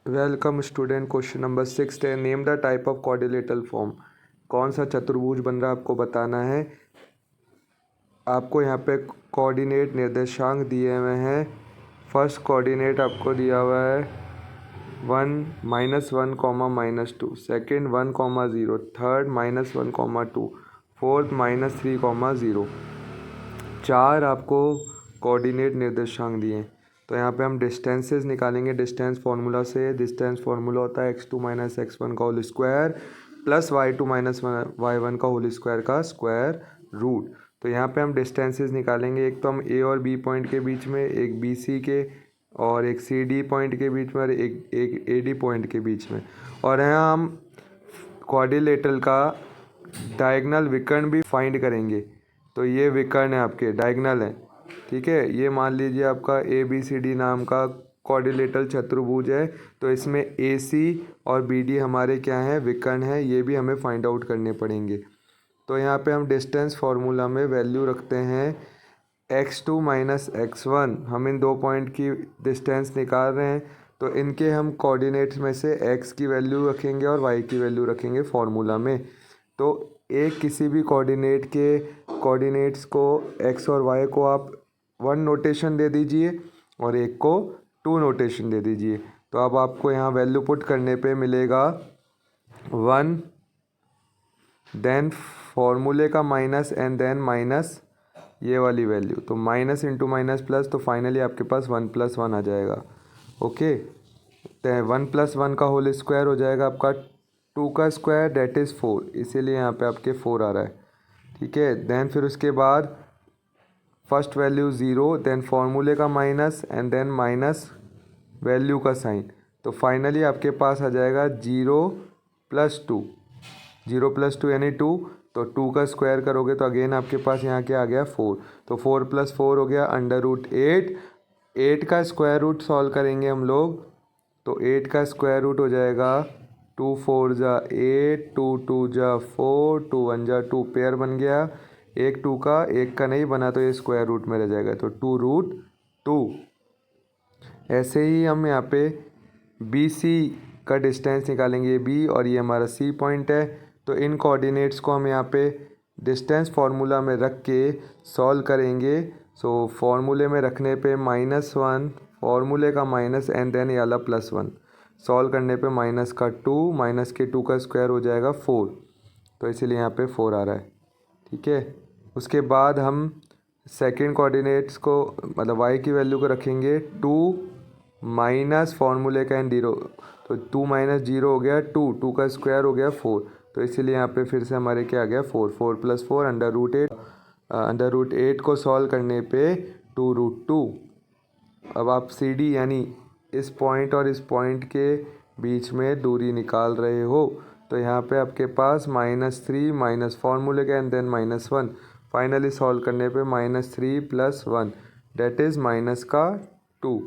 Welcome student. Question number 6 है, name the type of quadrilateral form. कौन सा चतुर्भुज बन रहा है आपको बताना है। आपको यहाँ पे कोऑर्डिनेट निर्देशांक दिए हुए हैं। फर्स्ट कोऑर्डिनेट आपको दिया हुआ है 1 -1 -2, सेकेंड 1 0, थर्ड -1 2, फोर्थ -3 0। चार आपको कोऑर्डिनेट निर्देशांक दिए। तो यहाँ पे हम डिस्टेंसेस निकालेंगे डिस्टेंस फार्मूला से। डिस्टेंस फार्मूला होता है x2 - x1 का whole square plus y2 - y1 का होल स्क्वायर का स्क्वायर रूट। तो यहाँ पे हम डिस्टेंसेस निकालेंगे। एक तो हम a और b पॉइंट के बीच में, एक BC के और एक CD पॉइंट के बीच में और एक AD पॉइंट के बीच में। और यहाँ हम क्वाड्रिलेटरल का डायगोनल विकर्ण भी फाइंड करेंगे। तो ये विकर्ण है, आपके डायगोनल है, ठीक है। ये मान लीजिए आपका ABCD नाम का क्वाड्रिलेटरल चतुर्भुज है। तो इसमें AC और BD हमारे क्या हैं, विकर्ण है। ये भी हमें फाइंड आउट करने पड़ेंगे। तो यहाँ पे हम डिस्टेंस फार्मूला में वैल्यू रखते हैं x2 - x1। हम इन दो पॉइंट की डिस्टेंस निकाल रहे हैं। तो इनके हम कोऑर्डिनेट्स में से x की वैल्यू रखेंगे और y की वैल्यू रखेंगे फार्मूला में। तो एक किसी भी कोऑर्डिनेट के कोऑर्डिनेट्स को x और y को आप 1 नोटेशन दे दीजिए और एक को 2 नोटेशन दे दीजिए। तो अब आपको यहाँ वैल्यू पुट करने पे मिलेगा 1, देन फॉर्मूले का माइनस एंड देन माइनस ये वाली वैल्यू। तो माइनस इंटू माइनस प्लस, तो फाइनली आपके पास 1 + 1 आ जाएगा। ओके, तो 1 + 1 का होल स्क्वायर हो जाएगा आपका 2 का स्क्वायर, डेट इज़ 4। इसीलिए यहाँ पे आपके 4 आ रहा है, ठीक है। देन फिर उसके बाद फर्स्ट वैल्यू 0, देन फार्मूले का minus and then minus value का साइन। तो फाइनली आपके पास आ जाएगा 0 + 2। 0 + 2 यानी 2। तो 2 का स्क्वायर करोगे तो अगेन आपके पास यहाँ क्या आ गया, 4। तो 4 + 4 हो गया √8। 8 का स्क्वायर रूट सॉल्व करेंगे हम लोग। तो 8 का स्क्वायर रूट हो जाएगा 2 4 × 8, 2 2 × 4, 2 1 × 2, पेयर बन गया। एक 2 का एक का नहीं बना तो ये स्क्वायर रूट में रह जाएगा, तो 2√2। ऐसे ही हम यहाँ पे BC का डिस्टेंस निकालेंगे, B और ये हमारा C पॉइंट है। तो इन कोऑर्डिनेट्स को हम यहाँ पे डिस्टेंस फार्मूला में रख के सॉल्व करेंगे। सो फार्मूले में रखने पे -1, फार्मूले का माइनस एंड देन ये वाला +1। सॉल्व करने पे माइनस का 2, माइनस के 2 का स्क्वायर हो जाएगा 4। तो इसीलिए यहाँ पे 4 आ रहा है, ठीक है। उसके बाद हम सेकंड कोऑर्डिनेट्स को मतलब y की वैल्यू को रखेंगे 2 माइनस फार्मूले का एंड 0। तो 2 - 0 हो गया 2, 2 का स्क्वायर हो गया 4। तो इसीलिए यहाँ पे फिर से हमारे क्या आ गया 4, 4 + 4 √8। √8 को सॉल्व करने पे 2√2। अब आप CD यानी इस पॉइंट और इस पॉइंट के बीच में दूरी निकाल रहे हो। तो यहाँ पे आपके पास -3 माइनस फार्मूले का एंड देन -1। फाइनली सॉल्व करने पे -3 + 1 डेट इज़ -2।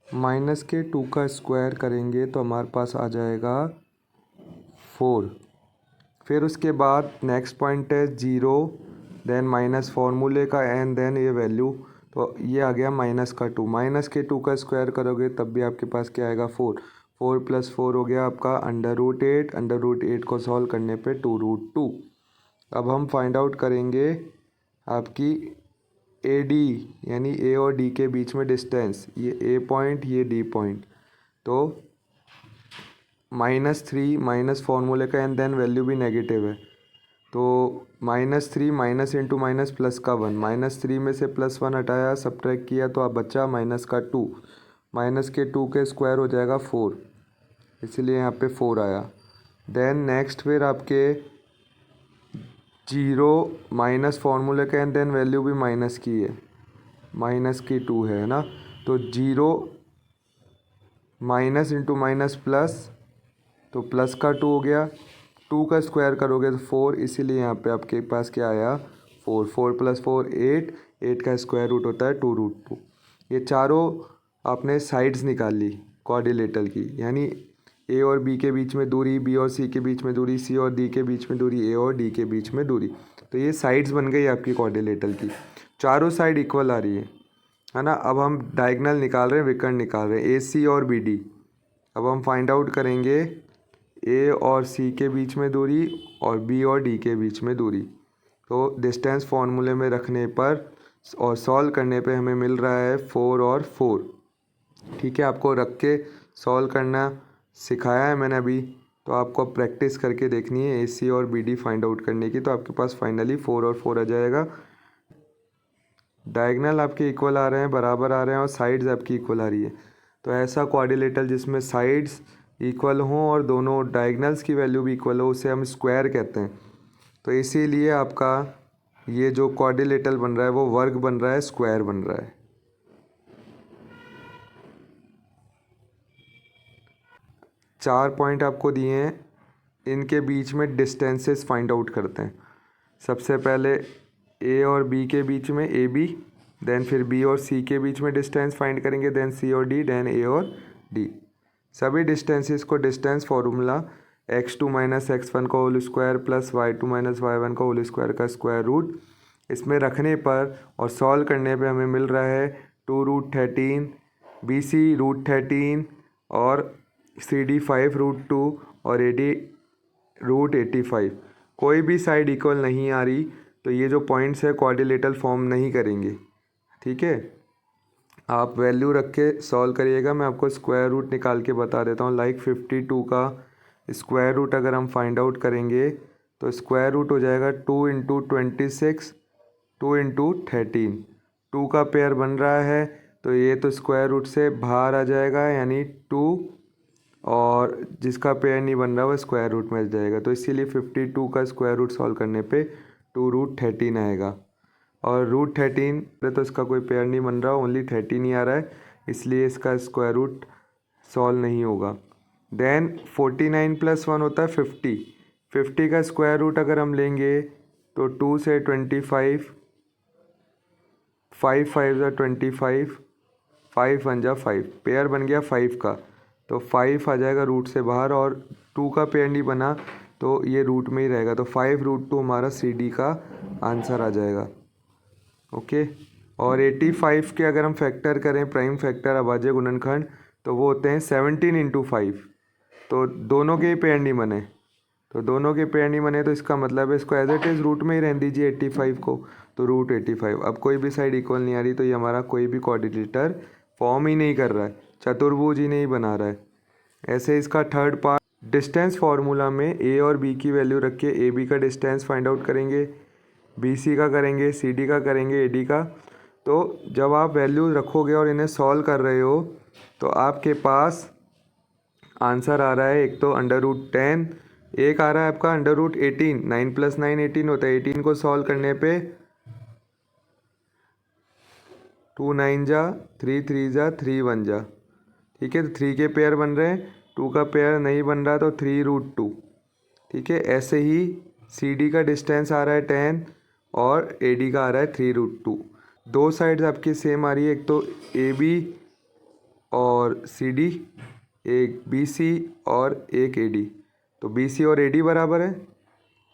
माइनस के 2 का स्क्वायर करेंगे तो हमारे पास आ जाएगा 4। फिर उसके बाद नेक्स्ट पॉइंट है 0, देन माइनस फार्मूले का एंड देन ये वैल्यू। तो ये आ गया -2। माइनस के 2 का स्क्वायर करोगे तब भी आपके पास क्या आएगा 4। 4 + 4 हो गया आपका √8। √8 को सॉल्व करने पे 2√2। अब हम फाइंड आउट करेंगे आपकी AD यानी A और D के बीच में डिस्टेंस। ये A पॉइंट, ये D पॉइंट। तो -3 माइनस फार्मूले का एंड देन वैल्यू भी नेगेटिव है। तो -3 माइनस इंटू माइनस प्लस का 1। -3 में से +1 हटाया, सब्ट्रैक्ट किया तो आप बचा -2। माइनस के 2 के स्क्वायर हो जाएगा 4, इसलिए यहाँ पे 4 आया। देन नेक्स्ट फिर आपके 0 माइनस फार्मूले का एंड देन वैल्यू भी माइनस की है, -2 है ना। तो 0 माइनस इंटू माइनस प्लस, तो प्लस का 2 हो गया। 2 का स्क्वायर करोगे तो 4, इसीलिए यहाँ पे आपके पास क्या आया 4। 4 + 4 8, 8 का स्क्वायर रूट होता है 2√2। ये चारों आपने साइड्स निकाल ली क्वाड्रिलेटरल की, यानी A और B के बीच में दूरी, B और C के बीच में दूरी, C और D के बीच में दूरी, A और D के बीच में दूरी। तो ये साइड्स बन गई आपकी क्वाड्रिलेटरल की। चारों साइड इक्वल आ रही है। है ना। अब हम डायगनल निकाल रहे हैं, विकर्ण निकाल रहे हैं, ए सी और बी डी। अब हम फाइंड आउट करेंगे ए और सी के बीच में दूरी और बी और डी के बीच में दूरी। तो डिस्टेंस फॉर्मूले में रखने पर और सॉल्व करने पे हमें मिल रहा है 4 और 4। ठीक है, आपको रख के सॉल्व करना सिखाया है मैंने अभी, तो आपको प्रैक्टिस करके देखनी है ए सी और बी डी फाइंड आउट करने की। तो आपके पास फाइनली 4 और 4 आ जाएगा। डायगनल आपके इक्वल आ रहे हैं, बराबर आ रहे हैं और साइड्स आपकी इक्वल आ रही है। तो ऐसा क्वाड्रिलेटरल जिसमें साइड्स इक्वल हों और दोनों डायगनल्स की वैल्यू भी इक्वल हो उसे हम स्क्वायर कहते हैं। तो इसीलिए आपका ये जो क्वाड्रिलेटरल बन रहा है वो वर्ग बन रहा है, स्क्वायर बन रहा है। 4 पॉइंट आपको दिए हैं, इनके बीच में डिस्टेंसेस फाइंड आउट करते हैं। सबसे पहले ए और बी के बीच में ए बी, देन फिर बी और सी के बीच में डिस्टेंस फाइंड करेंगे, देन सी और डी, देन ए और डी। सभी डिस्टेंसेस को distance formula x2 minus x1 का whole square plus y2 minus y1 का होल स्क्वायर का स्क्वायर रूट इसमें रखने पर और सॉल्व करने पे हमें मिल रहा है 2√13, BC √13 और CD 5√2 और AD √85। कोई भी साइड इक्वल नहीं आ रही तो ये जो पॉइंट्स है क्वाड्रिलेटरल फॉर्म नहीं करेंगे। ठीक है, आप वैल्यू रख के सॉल्व करिएगा। मैं आपको स्क्वायर रूट निकाल के बता देता हूँ। लाइक 52 का स्क्वायर रूट अगर हम फाइंड आउट करेंगे तो स्क्वायर रूट हो जाएगा 2 × 26, 2 × 13। 2 का पेयर बन रहा है तो ये तो स्क्वायर रूट से बाहर आ जाएगा, यानी 2, और जिसका पेयर नहीं बन रहा वो स्क्वायर रूट में आ जाएगा। तो इसीलिए 52 का स्क्वायर रूट सॉल्व करने पे 2√13 आएगा। और √13 तो इसका कोई पेयर नहीं बन रहा, ओनली 13 ही आ रहा है, इसलिए इसका स्क्वायर रूट सॉल्व नहीं होगा। देन 49 + 1 होता है 50। 50 का स्क्वायर रूट अगर हम लेंगे तो 2 से 25, 5 5 ज़ा 25, 5 1 ज़ा 5, पेयर बन गया 5 का, तो 5 आ जाएगा रूट से बाहर और 2 का पेयर नहीं बना तो ये रूट में ही रहेगा। तो 5√2 हमारा CD का आंसर आ जाएगा। ओके, और 85 के अगर हम फैक्टर करें, प्राइम फैक्टर अभाज्य गुणनखंड, तो वो होते हैं 17 × 5। तो दोनों के पेयर नहीं बने, तो इसका मतलब है इसको एज इट इज़ रूट में ही रहने दीजिए 85 को, तो √85। अब कोई भी साइड इक्वल नहीं आ रही तो ये हमारा कोई भी क्वाड्रिलेटर फॉर्म ही नहीं कर रहा है, चतुर्भुज ही नहीं बना रहा है। ऐसे इसका थर्ड पार्ट, डिस्टेंस फार्मूला में ए और बी की वैल्यू रख के ए बी का डिस्टेंस फाइंड आउट करेंगे, बी सी का करेंगे, सी डी का करेंगे, ए डी का। तो जब आप वैल्यू रखोगे और इन्हें सॉल्व कर रहे हो तो आपके पास आंसर आ रहा है, एक तो √10, एक आ रहा है आपका √18। 9 + 9 18 होता है। 18 को सॉल्व करने पे 2 9 ज़ा 3 3 ज़ा 3 1 ज़ा, ठीक है, तो 3 के पेयर बन रहे हैं, 2 का पेयर नहीं बन रहा तो 3√2। ठीक है, ऐसे ही CD का डिस्टेंस आ रहा है 10 और AD का आ रहा है 3√2। दो साइड्स आपकी सेम आ रही है, एक तो AB और CD, एक BC और एक AD। तो BC और AD बराबर है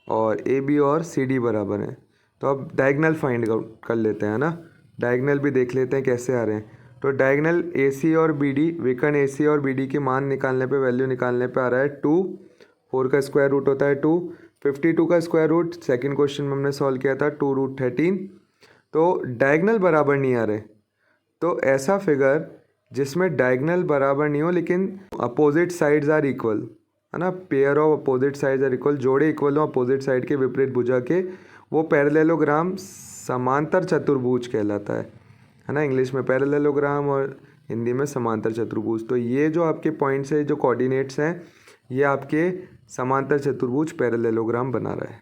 और AB और CD बराबर है। तो अब डायगनल फाइंड आउट कर लेते हैं ना, डायगनल भी देख लेते हैं कैसे आ रहे हैं। तो डायगनल AC और BD, विकर्ण AC और BD के मान निकालने पे, वैल्यू निकालने पे आ रहा है 2। 4 का स्क्वायर रूट होता है 2। 52 का स्क्वायर रूट सेकंड क्वेश्चन में हमने सॉल्व किया था 2√13। तो डायगनल बराबर नहीं आ रहे, तो ऐसा फिगर जिसमें डायगनल बराबर नहीं हो लेकिन अपोजिट साइड्स आर इक्वल, है ना, pair of opposite sides are equal, जोड़े इक्वल हो अपोजिट साइड के विपरीत भुजा के, वो पैरेललोग्राम समांतर चतुर्भुज कहलाता है ना। इंग्लिश में पैरेललोग्राम और हिंदी में समांतर चतुर्भुज। तो ये जो आपके पॉइंट्स है, जो कोऑर्डिनेट्स हैं, ये आपके समांतर चतुर्भुज पैरेललोग्राम बना रहा है।